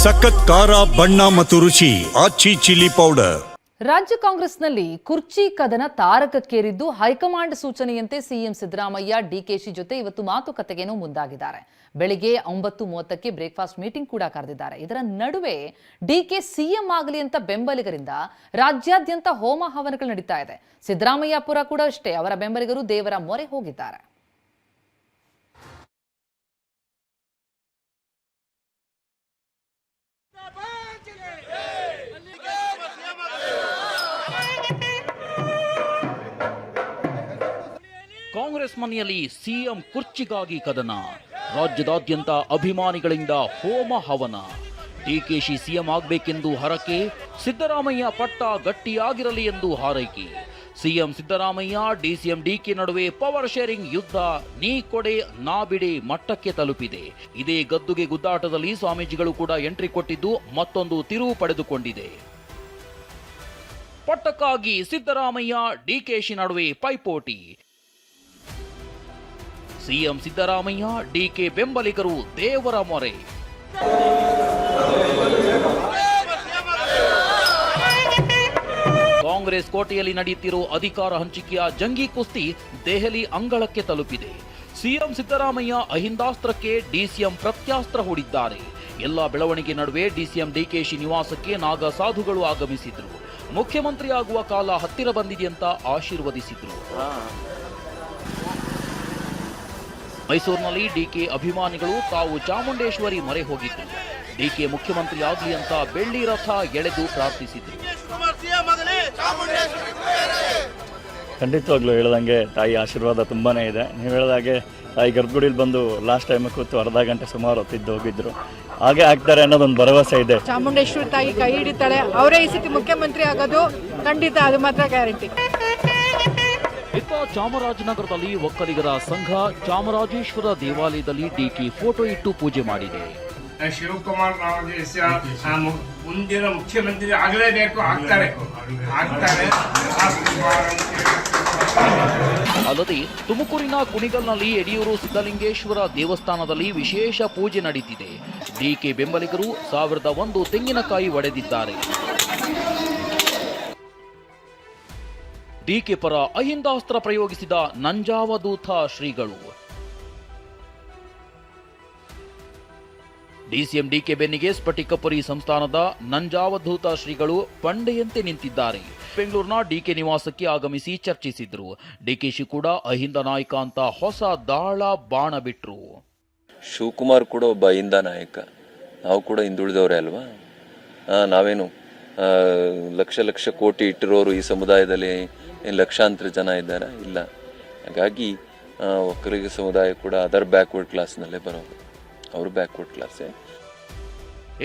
ಸಖತ್ ಖಾರ ಬಣ್ಣ ಮತ್ತು ರುಚಿ ಆಚಿ ಚಿಲ್ಲಿ ಪೌಡರ್. ರಾಜ್ಯ ಕಾಂಗ್ರೆಸ್ನಲ್ಲಿ ಕುರ್ಚಿ ಕದನ ತಾರಕಕ್ಕೇರಿದ್ದು ಹೈಕಮಾಂಡ್ ಸೂಚನೆಯಂತೆ ಸಿಎಂ ಸಿದ್ದರಾಮಯ್ಯ ಡಿಕೆಶಿ ಜೊತೆ ಇವತ್ತು ಮಾತುಕತೆಗೇನೋ ಮುಂದಾಗಿದ್ದಾರೆ. ಬೆಳಿಗ್ಗೆ 9:30ಕ್ಕೆ ಬ್ರೇಕ್ಫಾಸ್ಟ್ ಮೀಟಿಂಗ್ ಕೂಡ ಕರೆದಿದ್ದಾರೆ. ಇದರ ನಡುವೆ ಡಿಕೆ ಸಿಎಂ ಆಗಲಿ ಅಂತ ಬೆಂಬಲಿಗರಿಂದ ರಾಜ್ಯಾದ್ಯಂತ ಹೋಮ ಹವನಗಳು ನಡೀತಾ ಇದೆ. ಸಿದ್ದರಾಮಯ್ಯ ಪುರ ಕೂಡ ಅಷ್ಟೇ, ಅವರ ಬೆಂಬಲಿಗರು ದೇವರ ಮೊರೆ ಹೋಗಿದ್ದಾರೆ. ಕಾಂಗ್ರೆಸ್ ಮನೆಯಲ್ಲಿ ಸಿಎಂ ಕುರ್ಚಿಗಾಗಿ ಕದನ, ರಾಜ್ಯದಾದ್ಯಂತ ಅಭಿಮಾನಿಗಳಿಂದ ಹೋಮ ಹವನ. ಡಿಕೆಶಿ ಸಿಎಂ ಆಗಬೇಕೆಂದು ಹರಕೆ, ಸಿದ್ದರಾಮಯ್ಯ ಪಟ್ಟ ಗಟ್ಟಿಯಾಗಿರಲಿ ಎಂದು ಹಾರೈಕೆ. ಸಿಎಂ ಸಿದ್ದರಾಮಯ್ಯ ಡಿಸಿಎಂ ಡಿಕೆ ನಡುವೆ ಪವರ್ ಶೇರಿಂಗ್ ಯುದ್ಧ ನೀ ಕೊಡೆ ನಾ ಬಿಡೆ ಮಟ್ಟಕ್ಕೆ ತಲುಪಿದೆ. ಇದೇ ಗದ್ದುಗೆ ಗುದ್ದಾಟದಲ್ಲಿ ಸ್ವಾಮೀಜಿಗಳು ಕೂಡ ಎಂಟ್ರಿ ಕೊಟ್ಟಿದ್ದು ಮತ್ತೊಂದು ತಿರುವು ಪಡೆದುಕೊಂಡಿದೆ. ಪಟ್ಟಕ್ಕಾಗಿ ಸಿದ್ದರಾಮಯ್ಯ ಡಿಕೆಶಿ ನಡುವೆ ಪೈಪೋಟಿ. ಸಿಎಂ ಸಿದ್ದರಾಮಯ್ಯ ಡಿಕೆ ಬೆಂಬಲಿಗರು ದೇವರ ಮೊರೆ. ಕಾಂಗ್ರೆಸ್ ಕೋಟೆಯಲ್ಲಿ ನಡೆಯುತ್ತಿರುವ ಅಧಿಕಾರ ಹಂಚಿಕೆಯ ಜಂಗಿ ಕುಸ್ತಿ ದೆಹಲಿ ಅಂಗಳಕ್ಕೆ ತಲುಪಿದೆ. ಸಿಎಂ ಸಿದ್ದರಾಮಯ್ಯ ಅಹಿಂದಾಸ್ತ್ರಕ್ಕೆ ಡಿಸಿಎಂ ಪ್ರತ್ಯಾಸ್ತ್ರ ಹೂಡಿದ್ದಾರೆ. ಎಲ್ಲ ಬೆಳವಣಿಗೆ ನಡುವೆ ಡಿಸಿಎಂ ಡಿಕೆಶಿ ನಿವಾಸಕ್ಕೆ ನಾಗ ಸಾಧುಗಳು ಆಗಮಿಸಿದ್ರು. ಮುಖ್ಯಮಂತ್ರಿ ಆಗುವ ಕಾಲ ಹತ್ತಿರ ಬಂದಿದೆ ಅಂತ ಆಶೀರ್ವದಿಸಿದ್ರು. ಮೈಸೂರಿನಲ್ಲಿ ಡಿಕೆ ಅಭಿಮಾನಿಗಳು ತಾವು ಚಾಮುಂಡೇಶ್ವರಿ ಮೊರೆ ಹೋಗಿದ್ರು. ಡಿಕೆ ಮುಖ್ಯಮಂತ್ರಿ ಆಗಲಿ ಅಂತ ಬೆಳ್ಳಿ ರಥ ಎಳೆದು ಪ್ರಾರ್ಥಿಸಿದ್ರು. ಖಂಡಿತವಾಗ್ಲೂ ಹೇಳ್ದಂಗೆ ತಾಯಿ ಆಶೀರ್ವಾದ ತುಂಬಾನೇ ಇದೆ. ನೀವು ಹೇಳ್ದಾಗೆ ತಾಯಿ ಗರ್ಭಗುಡಿಲಿ ಬಂದು ಲಾಸ್ಟ್ ಟೈಮ್ ಕೂತು ಅರ್ಧ ಗಂಟೆ ಸುಮಾರು ಹೊತ್ತಿದ್ದು ಹೋಗಿದ್ರು. ಹಾಗೆ ಆಗ್ತಾರೆ ಅನ್ನೋದೊಂದು ಭರವಸೆ ಇದೆ. ಚಾಮುಂಡೇಶ್ವರಿ ತಾಯಿ ಕೈ ಹಿಡಿತಾಳೆ, ಅವರೇ ಈ ಸತಿ ಮುಖ್ಯಮಂತ್ರಿ ಆಗೋದು ಖಂಡಿತ, ಅದು ಮಾತ್ರ ಗ್ಯಾರಂಟಿ. ಇತ್ತ ಚಾಮರಾಜನಗರದಲ್ಲಿ ಒಕ್ಕಲಿಗರ ಸಂಘ ಚಾಮರಾಜೇಶ್ವರ ದೇವಾಲಯದಲ್ಲಿ ಡಿಕೆ ಫೋಟೋ ಇಟ್ಟು ಪೂಜೆ ಮಾಡಿದೆ. ಶಿವಕುಮಾರ್ ಮುಂದಿನ ಮುಖ್ಯಮಂತ್ರಿ ಆಗಲೇಬೇಕು, ಆಗ್ತಾರೆ. ಅಲ್ಲದೆ ತುಮಕೂರಿನ ಕುಣಿಗಲ್ನಲ್ಲಿ ಯಡಿಯೂರು ಸಿದ್ದಲಿಂಗೇಶ್ವರ ದೇವಸ್ಥಾನದಲ್ಲಿ ವಿಶೇಷ ಪೂಜೆ ನಡೀತಿದೆ. ಡಿಕೆ ಬೆಂಬಲಿಗರು 1001 ತೆಂಗಿನಕಾಯಿ ಒಡೆದಿದ್ದಾರೆ. ಡಿಕೆ ಪರ ಅಹಿಂದಾಸ್ತ್ರ ಪ್ರಯೋಗಿಸಿದ ನಂಜಾವಧೂತ ಶ್ರೀಗಳು. ಡಿಸಿಎಂ ಡಿಕೆ ಬೆನ್ನಿಗೆ ಸ್ಫಟಿಕಪುರಿ ಸಂಸ್ಥಾನದ ನಂಜಾವಧೂತ ಶ್ರೀಗಳು ಬಂಡೆಯಂತೆ ನಿಂತಿದ್ದಾರೆ. ಬೆಂಗಳೂರಿನ ಡಿಕೆ ನಿವಾಸಕ್ಕೆ ಆಗಮಿಸಿ ಚರ್ಚಿಸಿದ್ರು. ಡಿಕೆಶಿ ಕೂಡ ಅಹಿಂದ ನಾಯಕ ಅಂತ ಹೊಸ ದಾಳ ಬಾಣ ಬಿಟ್ರು. ಶಿವಕುಮಾರ್ ಕೂಡ ಒಬ್ಬ ಅಹಿಂದ ನಾಯಕ, ನಾವು ಕೂಡ ಹಿಂದುಳಿದವರೇ ಅಲ್ವಾ? ನಾವೇನು ಲಕ್ಷ ಲಕ್ಷ ಕೋಟಿ ಇಟ್ಟಿರೋರು ಈ ಸಮುದಾಯದಲ್ಲಿ ಲಕ್ಷಾಂತರ ಜನ ಇದ್ದಾರೆ? ಇಲ್ಲ. ಹಾಗಾಗಿ ಒಕ್ಕಲಿಗ ಸಮುದಾಯ ಕೂಡ ಅದರ್ ಬ್ಯಾಕ್ವರ್ಡ್ ಕ್ಲಾಸ್ನಲ್ಲೇ ಬರೋದು, ಅವರು ಬ್ಯಾಕ್ವರ್ಡ್ ಕ್ಲಾಸೇ.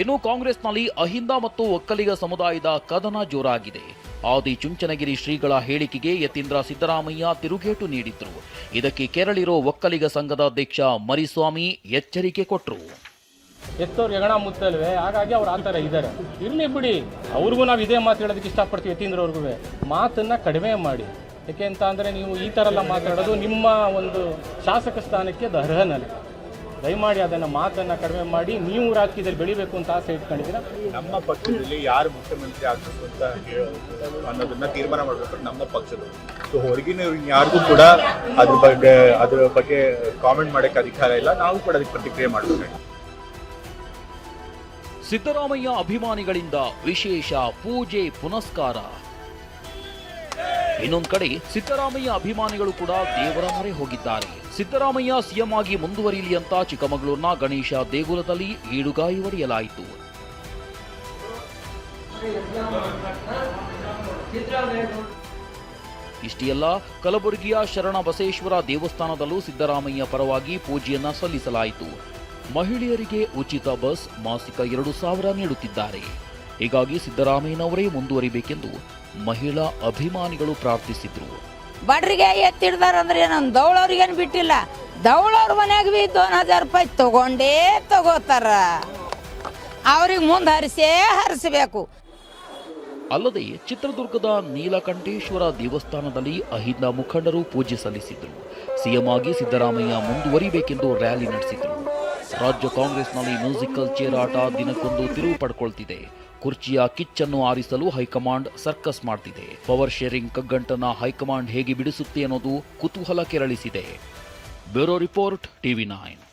ಇನ್ನು ಕಾಂಗ್ರೆಸ್ನಲ್ಲಿ ಅಹಿಂದ ಮತ್ತು ಒಕ್ಕಲಿಗ ಸಮುದಾಯದ ಕದನ ಜೋರಾಗಿದೆ. ಆದಿ ಚುಂಚನಗಿರಿ ಶ್ರೀಗಳ ಹೇಳಿಕೆಗೆ ಯತೀಂದ್ರ ಸಿದ್ದರಾಮಯ್ಯ ತಿರುಗೇಟು ನೀಡಿದ್ರು. ಇದಕ್ಕೆ ಕೆರಳಿರೋ ಒಕ್ಕಲಿಗ ಸಂಘದ ಅಧ್ಯಕ್ಷ ಮರಿಸ್ವಾಮಿ ಎಚ್ಚರಿಕೆ ಕೊಟ್ಟರು. ಎತ್ತೋರು ಹೆಗಣ ಮುತ್ತಲ್ವೇ, ಹಾಗಾಗಿ ಅವ್ರು ಆ ಥರ ಇದ್ದಾರೆ. ಇರಲಿ ಬಿಡಿ, ಅವ್ರಿಗೂ ನಾವು ಇದೇ ಮಾತು ಹೇಳೋದಕ್ಕೆ ಇಷ್ಟಪಡ್ತೀವಿ. ಯತೀಂದ್ರ ಅವ್ರಿಗೂ ಮಾತನ್ನು ಕಡಿಮೆ ಮಾಡಿ. ಯಾಕೆ ಅಂತ ಅಂದರೆ ನೀವು ಈ ಥರ ಎಲ್ಲ ಮಾತಾಡೋದು ನಿಮ್ಮ ಒಂದು ಶಾಸಕ ಸ್ಥಾನಕ್ಕೆ ಅರ್ಹನಲ್ಲ. ದಯಮಾಡಿ ಅದನ್ನು ಮಾತನ್ನು ಕಡಿಮೆ ಮಾಡಿ. ನೀವು ರಾಜಕೀಯದಲ್ಲಿ ಬೆಳಿಬೇಕು ಅಂತ ಆಸೆ ಇಟ್ಕೊಂಡಿದ್ದೀರಾ. ನಮ್ಮ ಪಕ್ಷದಲ್ಲಿ ಯಾರು ಮುಖ್ಯಮಂತ್ರಿ ಆಗಬೇಕು ಅಂತ ಅನ್ನೋದನ್ನ ತೀರ್ಮಾನ ಮಾಡಬೇಕು ನಮ್ಮ ಪಕ್ಷದವರು. ಸೊ ಹೊರಗಿನ ಯಾರಿಗೂ ಕೂಡ ಅದ್ರ ಬಗ್ಗೆ ಕಾಮೆಂಟ್ ಮಾಡೋಕ್ಕೆ ಅಧಿಕಾರ ಇಲ್ಲ. ನಾವು ಕೂಡ ಅದಕ್ಕೆ ಪ್ರತಿಕ್ರಿಯೆ ಮಾಡಬೇಕು. ಸಿದ್ದರಾಮಯ್ಯ ಅಭಿಮಾನಿಗಳಿಂದ ವಿಶೇಷ ಪೂಜೆ ಪುನಸ್ಕಾರ. ಇನ್ನೊಂದು ಕಡೆ ಸಿದ್ದರಾಮಯ್ಯ ಅಭಿಮಾನಿಗಳು ಕೂಡ ದೇವರ ಮೊರೆ ಹೋಗಿದ್ದಾರೆ. ಸಿದ್ದರಾಮಯ್ಯ ಸಿಎಂ ಆಗಿ ಮುಂದುವರಿಯಲಿ ಅಂತ ಚಿಕ್ಕಮಗಳೂರಿನ ಗಣೇಶ ದೇಗುಲದಲ್ಲಿ ಈಡುಗಾಯಿ ಒಡೆಯಲಾಯಿತು. ಇಷ್ಟೇ ಅಲ್ಲ, ಕಲಬುರಗಿಯ ಶರಣ ಬಸವೇಶ್ವರ ದೇವಸ್ಥಾನದಲ್ಲೂ ಸಿದ್ದರಾಮಯ್ಯ ಪರವಾಗಿ ಪೂಜೆಯನ್ನ ಸಲ್ಲಿಸಲಾಯಿತು. ಮಹಿಳೆಯರಿಗೆ ಉಚಿತ ಬಸ್, ಮಾಸಿಕ 2,000 ನೀಡುತ್ತಿದ್ದಾರೆ. ಹೀಗಾಗಿ ಸಿದ್ದರಾಮಯ್ಯನವರೇ ಮುಂದುವರಿಬೇಕೆಂದು ಮಹಿಳಾ ಅಭಿಮಾನಿಗಳು ಪ್ರಾರ್ಥಿಸಿದ್ರು. ಬಡ್ರಿಗೆ ಎತ್ತಿಡ್ದಾರಂದ್ರೆ ನಾನು ದೌಳವ್ರಿಗೇನು ಬಿಟ್ಟಿಲ್ಲ. ದೌಳವ್ರ ಮನ್ಯಾಗ ಬಿ 2,000 ರೂಪಾಯಿ ತಗೊಂಡೇ ತಗೋತಾರ. ಅವ್ರಿಗೆ ಮುಂದೆ ಹರಿಸಬೇಕು. ಅಲ್ಲದೆ ಚಿತ್ರದುರ್ಗದ ನೀಲಕಂಠೇಶ್ವರ ದೇವಸ್ಥಾನದಲ್ಲಿ ಅಹಿಂದ ಮುಖಂಡರು ಪೂಜೆ ಸಲ್ಲಿಸಿದರು. ಸಿಎಂ ಆಗಿ ಸಿದ್ದರಾಮಯ್ಯ ಮುಂದುವರಿಬೇಕೆಂದು ರ್ಯಾಲಿ ನಡೆಸಿದರು. ರಾಜ್ಯ ಕಾಂಗ್ರೆಸ್ನಲ್ಲಿ ಮ್ಯೂಸಿಕಲ್ ಚೇರಾಟ ದಿನಕ್ಕೊಂದು ತಿರುವು ಪಡ್ಕೊಳ್ತಿದೆ. ಕುರ್ಚಿಯ ಕಿಚ್ಚನ್ನು ಆರಿಸಲು ಹೈಕಮಾಂಡ್ ಸರ್ಕಸ್ ಮಾಡ್ತಿದೆ. ಪವರ್ ಶೇರಿಂಗ್ ಕಗ್ಗಂಟನ್ನ ಹೈಕಮಾಂಡ್ ಹೇಗೆ ಬಿಡಿಸುತ್ತೆ ಅನ್ನೋದು ಕುತೂಹಲ ಕೆರಳಿಸಿದೆ. Bureau report, TV9.